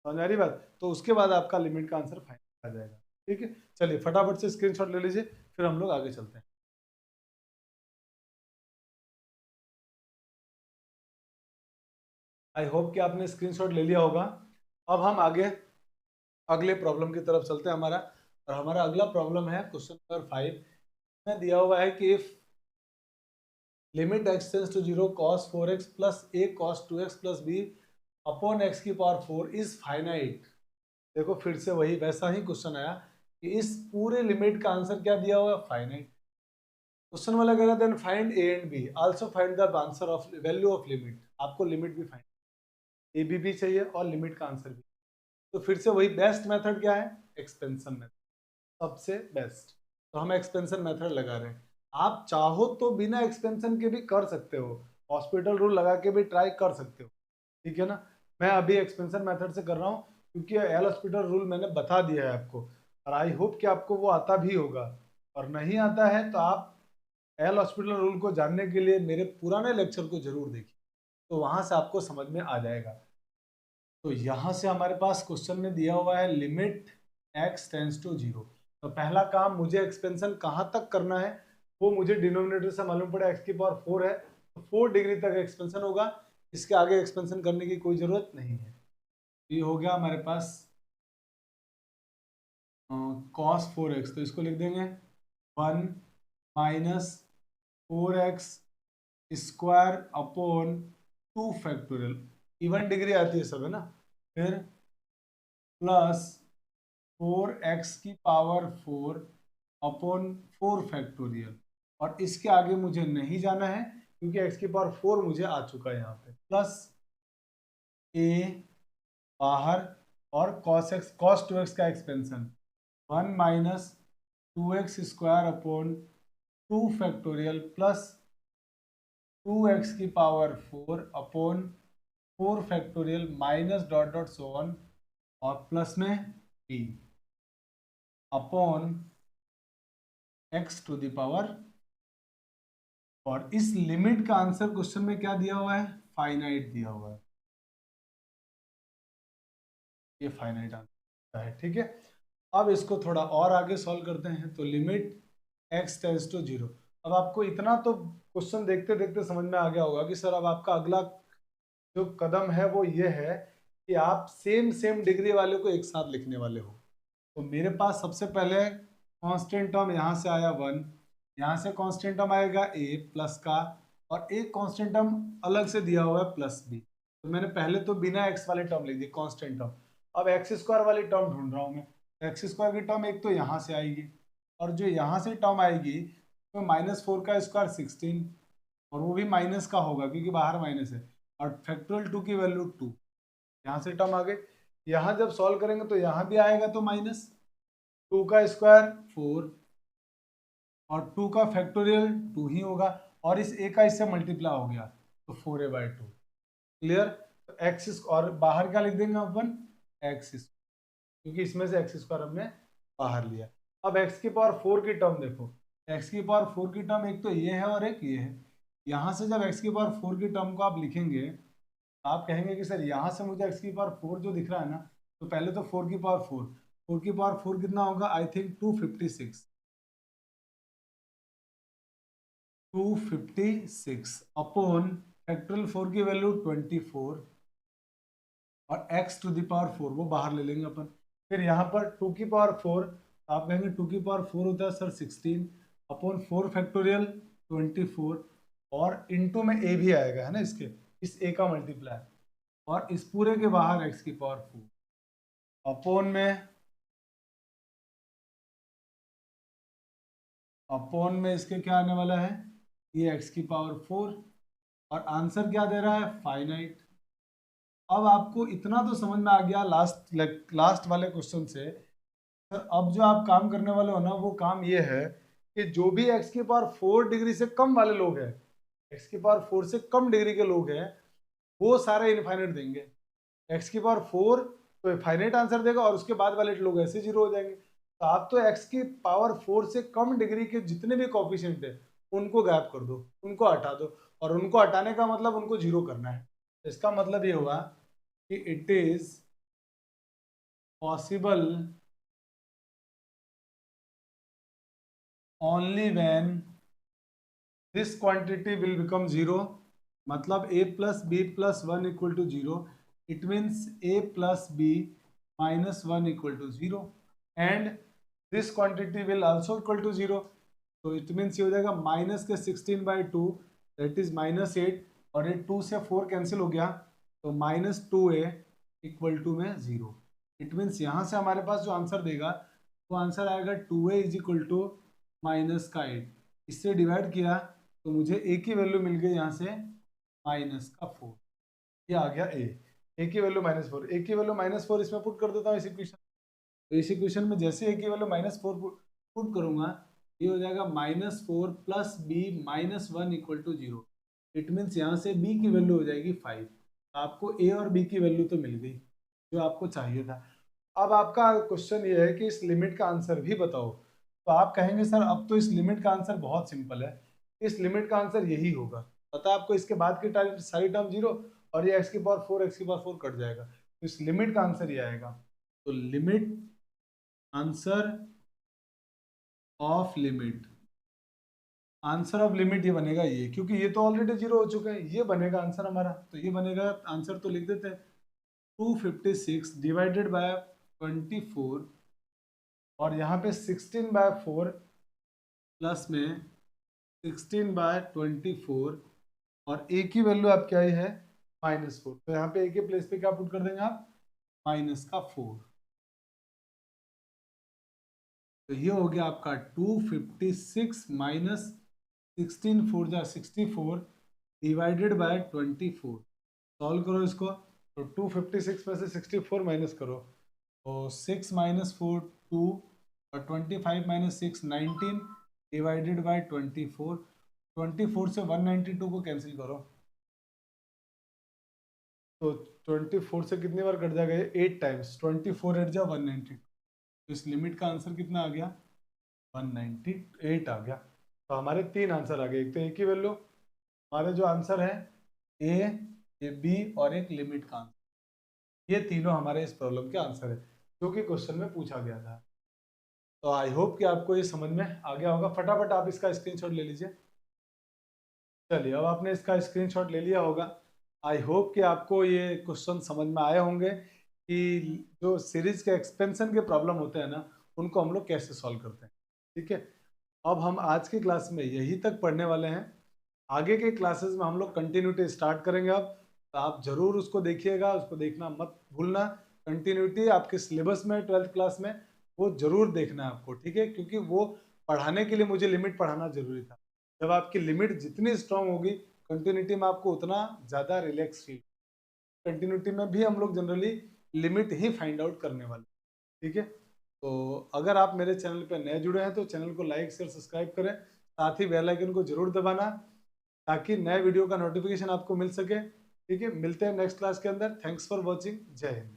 समझ आ रही बात, तो उसके बाद आपका लिमिट का आंसर फाइनल आ जाएगा। ठीक है, चलिए फटाफट से स्क्रीनशॉट ले लीजिए, फिर हम लोग आगे चलते हैं। आई होप कि आपने स्क्रीनशॉट ले लिया होगा। अब हम आगे अगले प्रॉब्लम की तरफ चलते हैं हमारा, और हमारा अगला प्रॉब्लम है क्वेश्चन नंबर 5 में दिया हुआ है कि if limit x tends to 0 cos 4x plus a cos 2x plus b upon x की पावर 4 इज फाइनाइट। देखो फिर से वही वैसा ही क्वेश्चन आया कि इस पूरे लिमिट का आंसर क्या दिया हुआ है, फाइनाइट। क्वेश्चन वाला कह रहा then find a and b, also find the answer of value of limit. आपको लिमिट भी फाइंड, ए बी भी चाहिए और लिमिट का आंसर भी। तो फिर से वही बेस्ट मेथड क्या है, एक्सपेंशन मेथड, सबसे बेस्ट। तो हम एक्सपेंशन मेथड लगा रहे हैं। आप चाहो तो बिना एक्सपेंशन के भी कर सकते हो, हॉस्पिटल रूल लगा के भी ट्राई कर सकते हो, ठीक है ना। मैं अभी एक्सपेंशन मेथड से कर रहा हूँ क्योंकि एल हॉस्पिटल रूल मैंने बता दिया है आपको, और आई होप कि आपको वो आता भी होगा। और नहीं आता है तो आप एल हॉस्पिटल रूल को जानने के लिए मेरे पुराने लेक्चर को जरूर देखिए, तो वहां से आपको समझ में आ जाएगा। तो यहाँ से हमारे पास क्वेश्चन में दिया हुआ है लिमिट x टेंड्स टू 0। तो पहला काम मुझे एक्सपेंशन कहाँ तक करना है, वो मुझे डिनोमिनेटर से मालूम पड़ा, x की पावर 4 है तो 4 डिग्री तक एक्सपेंशन होगा, इसके आगे एक्सपेंशन करने की कोई जरूरत नहीं है। ये हो गया हमारे पास cos 4x, तो इसको लिख देंगे 1 minus 4x square upon 2 factorial, even degree आती है सब है ना, फिर प्लस 4x की पावर 4 अपॉन 4 फैक्टोरियल, और इसके आगे मुझे नहीं जाना है क्योंकि x की पावर 4 मुझे आ चुका है यहाँ पे, प्लस a बाहर और cos 2x का expansion 1 minus 2x square upon 2 factorial plus 2x की power 4 upon 4 factorial minus dot dot so on, और प्लस में b upon x to the power. और इस लिमिट का आंसर क्वेश्चन में क्या दिया हुआ है, फाइनाइट दिया हुआ है, ये फाइनाइट आंसर है, ठीक है। अब इसको थोड़ा और आगे सॉल्व करते हैं। तो लिमिट x टेंड्स टू 0। अब आपको इतना तो क्वेश्चन देखते देखते समझ में आ गया होगा कि सर अब आपका अगला जो कदम है वो ये है कि आप सेम डिग्री वाले को एक साथ लिखने वाले हो। तो मेरे पास सबसे पहले कांस्टेंट टर्म यहाँ से आया 1, यहाँ से कांस्टेंट टर्म आएगा a प्लस का, और एक कांस्टेंट टर्म अलग से दिया हुआ है प्लस b। तो मैंने पहले तो बिना x वाले टर्म लिख दिए कांस्टेंट टर्म। अब एक्स स्क्वायर वाली टर्म ढूंढ रहा हूँ मैं। एक्स स्क्वायर की टर्म एक तो यहाँ से आएगी, और जो यहाँ से टर्म आएगी तो -4 का स्क्वायर 16, और वो भी माइनस का होगा क्योंकि बाहर माइनस है, और फैक्टोरियल 2 की वैल्यू 2, यहाँ से टर्म आ गई। यहाँ जब सॉल्व करेंगे तो यहाँ भी आएगा तो -2 का स्क्वायर 4, और 2 का फैक्टोरियल 2 ही होगा, और इस a का इससे मल्टीप्लाई हो गया तो 4a/2। क्लियर। तो एक्स और बाहर क्या लिख देंगे अपन, एक्स, क्योंकि इसमें से एक्स स्क्वायर हमने बाहर लिया। अब एक्स की पावर 4 की टर्म देखो, एक्स की पावर 4 की टर्म एक तो ये है और एक ये है। यहाँ से जब एक्स की पावर 4 की टर्म को आप लिखेंगे, आप कहेंगे कि सर यहाँ से मुझे एक्स की पावर 4 जो दिख रहा है ना, तो पहले तो 4 की पावर 4 की पावर 4 कितना होगा, आई थिंक 256 अपॉन फैक्टोरियल 4 की वैल्यू 24, और x टू द पावर 4 वो बाहर ले लेंगे अपन। फिर यहाँ पर 2 की पावर 4, आप कहेंगे 2 की पावर 4 होता है सर 16 अपॉन 4 फैक्टोरियल 24, और इनटू में a भी आएगा है ना, इसके इस a का मल्टीप्लाई, और इस पूरे के बाहर x की पावर 4 अपॉन में इसके क्या आने वाला है, ये x की पावर 4, और आंसर क्या दे रहा है, फाइनाइट। अब आपको इतना तो समझ में आ गया लास्ट वाले क्वेश्चन से। सर अब जो आप काम करने वाले हो ना, वो काम ये है कि जो भी x की पावर 4 डिग्री से कम वाले लोग हैं, x की पावर 4 से कम डिग्री के लोग हैं, वो सारे इनफाइनाइट देंगे। x की पावर 4 तो फाइनाइट आंसर देगा, और उसके बाद वाले लोग ऐसे जीरो हो जाएंगे। तो आप तो x की पावर 4 से कम डिग्री के जितने भी कोफिशिएंट है उनको गायब कर दो, उनको हटा दो, और उनको हटाने का मतलब उनको जीरो करना है। इसका मतलब ये हुआ कि it is possible only when this quantity will become 0, मतलब a plus b plus 1 equal to 0, it means a plus b minus 1 equal to 0, and this quantity will also equal to 0, तो it means ये हो जाएगा minus के 16/2 that is -8, और ये 2 से 4 cancel हो गया, तो -2a इक्वल टू में 0। इट मीन्स यहाँ से हमारे पास जो आंसर देगा वो आंसर आएगा 2a इज इक्वल टू -8। इससे डिवाइड किया तो मुझे a की वैल्यू मिल गई यहाँ से -4। ये आ गया a की वैल्यू -4। a की वैल्यू -4 इसमें पुट कर देता हूँ इस इक्वेशन। तो इस इक्वेशन में जैसे a की वैल्यू -4 पुट करूंगा, ये हो जाएगा -4 plus b -1 equal to 0। It means यहाँ से b की वैल्यू हो जाएगी 5। आपको a और b की वैल्यू तो मिल गई जो आपको चाहिए था। अब आपका क्वेश्चन ये है कि इस लिमिट का आंसर भी बताओ। तो आप कहेंगे सर अब तो इस लिमिट का आंसर बहुत सिंपल है, इस लिमिट का आंसर यही होगा। पता है आपको इसके बाद की सारी टर्म 0 और ये x⁴ कट जाएगा, तो इस लिमिट का आंसर ये आएगा। तो limit answer of limit, answer of limit ये बनेगा ये, क्योंकि ये तो ऑलरेडी 0 हो चुका है, ये बनेगा आंसर हमारा। तो ये बनेगा आंसर, तो लिख देते हैं 256 डिवाइडेड बाय 24 और यहाँ पे 16/4 प्लस में 16/24 और a की वैल्यू आप क्या है -4। तो यहाँ पे a के प्लेस पे क्या पुट कर देंगे आप -4। तो ये हो गया आपका 256 माइनस 16 4 जा 64 डिवाइडेड बाय 24। सॉल्व करो इसको, तो 256 में से 64 माइनस करो, तो 6 - 4 2 और 25 - 6 19 डिवाइडेड बाय 24। 24 से 192 को कैंसिल करो, तो 24 से कितनी बार कट जाएगा, 8 टाइम्स। 24 8 जा 192। तो इस लिमिट का आंसर कितना आ गया 198 आ गया। तो हमारे 3 आंसर आ गए, एक तो ए की वैल्यू, हमारे जो आंसर है ए बी और एक लिमिट का आंसर, ये तीनों हमारे इस प्रॉब्लम के आंसर है जो कि क्वेश्चन में पूछा गया था। तो आई होप कि आपको ये समझ में आ गया होगा। फटाफट आप इसका स्क्रीनशॉट ले लीजिए। चलिए, अब आपने इसका स्क्रीनशॉट ले लिया होगा। आई होप कि आपको ये क्वेश्चन समझ में आए होंगे कि जो सीरीज के एक्सपेंशन के प्रॉब्लम होते हैं ना, उनको हम लोग कैसे सॉल्व करते हैं। ठीक है, अब हम आज की क्लास में यही तक पढ़ने वाले हैं। आगे के क्लासेस में हम लोग कंटिन्यूटी स्टार्ट करेंगे। अब तो आप जरूर उसको देखिएगा, उसको देखना मत भूलना। कंटिन्यूटी आपके सिलेबस में 12th क्लास में वो जरूर देखना है आपको, ठीक है, क्योंकि वो पढ़ाने के लिए मुझे लिमिट पढ़ाना जरूरी था। जब आपकी लिमिट जितनी स्ट्रांग होगी, कंटिन्यूटी में आपको उतना ज़्यादा रिलैक्स फील। कंटिन्यूटी में भी हम लोग जनरली लिमिट ही फाइंड आउट करने वाले, ठीक है। तो अगर आप मेरे चैनल पर नए जुड़े हैं तो चैनल को लाइक शेयर सब्सक्राइब करें, साथ ही बेल आइकन को जरूर दबाना ताकि नए वीडियो का नोटिफिकेशन आपको मिल सके। ठीक है, मिलते हैं नेक्स्ट क्लास के अंदर। Thanks for watching. जय हिंद।